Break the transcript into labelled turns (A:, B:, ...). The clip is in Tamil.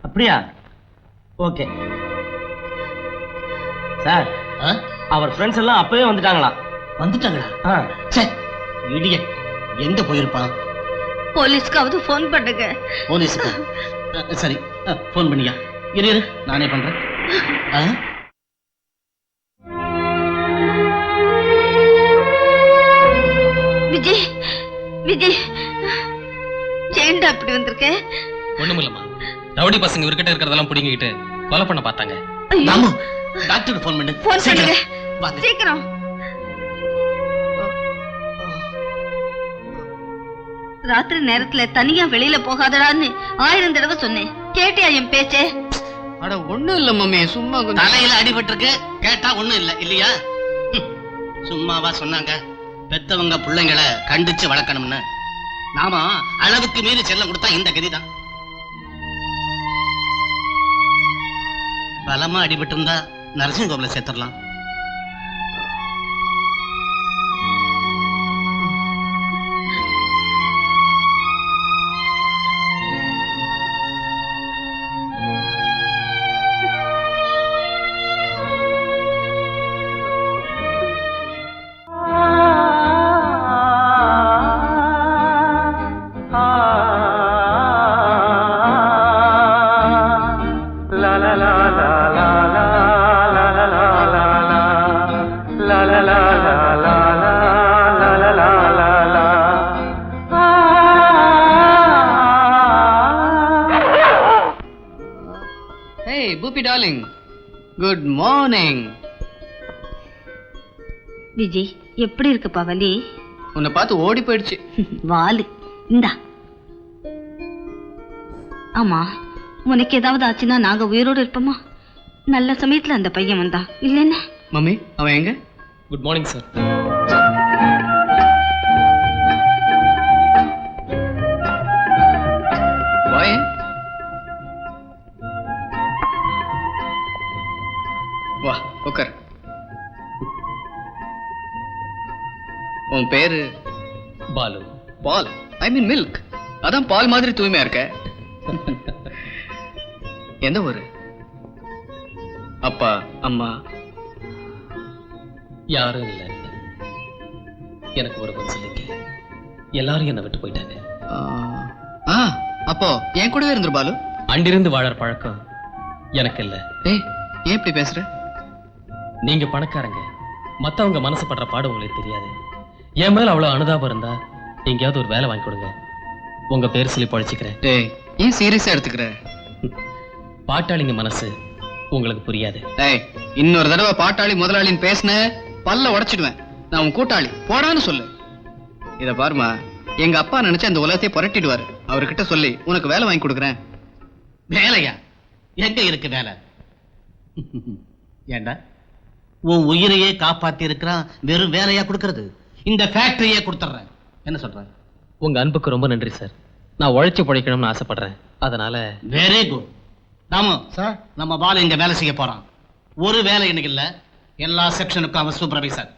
A: அப்படியா? Okay sir. அவர் ஃப்ரெண்ட்ஸ் எல்லாம் அப்பவே வந்துட்டாங்களா?
B: வந்துட்டாங்களா? இடியட், எங்க போயிருப்பான்?
C: போலீஸ்க்காவது போன் பண்ணுங்க.
B: போலீஸுக்கு? சரி, போன் பண்ணியா? இரு நானே பண்றேன்.
C: விஜய், விஜய் ஏண்டா அப்படி வந்திருக்க?
D: ஒண்ணுமில்லம்மா, ரவுடி பசங்க இவர்கிட்ட இருக்கிறதெல்லாம் புடிங்கிட்டு கொலை பண்ண பார்த்தாங்க.
B: டாக்டருக்கு போன் பண்ணு.
C: போன் பண்ணுங்க சீக்கிரம். ராத்திரி நேரத்துல தனியா வெளியில போகாதடான்னு 1000 தடவை சொன்னேன். கேட்டியா என் பேச்சே?
B: அட ஒண்ணும் இல்ல மம்மி, சும்மா தலையில அடிபட்டு இருக்கு, கேட்டா ஒண்ணும் இல்ல இல்லையா? சும்மாவா சொன்னாங்க? பெத்தவங்க பிள்ளைங்களை கண்டிச்சு வளர்க்கணும்னு. நாம அளவுக்கு மீறி செல்லம் கொடுத்தா இந்த கதிதான். பலமா அடிபட்டு இருந்தா நரசிங்க கோவில சேர்த்துடலாம்.
E: Boopy darling, good morning.
C: Vijay, எப்படி இருக்கு பவலி?
E: உன்னை பார்த்து ஓடி போயிடுச்சு.
C: வாலு இந்தா. ஆமா, உனக்கு ஏதாவது ஆச்சுன்னா நாங்க உயிரோடு இருப்போமா? நல்ல சமயத்துல அந்த பையன் வந்தா இல்லைன்னா.
E: மம்மி, அவன் எங்க?
D: Good morning sir.
E: வாயே. வா உட்கார். உன் பேரு?
D: பாலு.
E: பால்? ஐ மீன் மில்க். அதான் பால் மாதிரி தூய்மையா இருக்க. எந்த ஊரு? அப்பா அம்மா?
D: யாரும் இல்லை. எனக்கு ஒரு சொல்லிங்க, எல்லாரும் என்னை விட்டு போயிட்டாங்க.
E: அப்போ என் கூடவே இருந்துரு பாலு.
D: அண்டிருந்து வாழற பழக்கம் எனக்கு இல்ல.
E: ஏன் இப்படி பேசுற?
D: நீங்க பணக்காரங்க, மத்தவங்க மனசு படுற பாடு உங்களுக்கு தெரியாது. என் மேல அவ்வளவு அனுதாபம் இருந்தா எங்கேயாவது ஒரு வேலை வாங்கி கொடுங்க, உங்க பேர் சொல்லி பழிச்சுக்கிறேன்.
E: ஏன் சீரியஸா எடுத்துக்கிற?
D: பாட்டாளிங்க மனசு உங்களுக்கு புரியாது.
E: இன்னொரு தடவை பாட்டாளி முதலாளின்னு பேசின பல்ல உடைச்சிடுவேன். நான் உன் கூட்டாளி, போடான்னு சொல்லு. இத பாருமா, எங்க அப்பா நினைச்சா இந்த உலகத்தை புரட்டிடுவாரு. அவர்கிட்ட சொல்லி உனக்கு வேலை வாங்கி கொடுக்குறேன்.
B: வேலையா? எங்க இருக்கு வேலை? ஏண்டா உன் உயிரையே காப்பாத்தி இருக்கிறான், வெறும் வேலையா கொடுக்கறது? இந்த ஃபேக்டரியே கொடுத்துறேன். என்ன சொல்ற?
D: உங்க அன்புக்கு ரொம்ப நன்றி சார். நான் உழைச்சு பிழைக்கணும்னு ஆசைப்படுறேன். அதனால
B: வெரி குட். ராமு சார், நம்ம பாலு இங்க வேலை செய்ய போறான். ஒரு வேலை எனக்கு இல்ல, எல்லா செக்ஷனுக்கும் அவன் சூப்பர்வைசர்.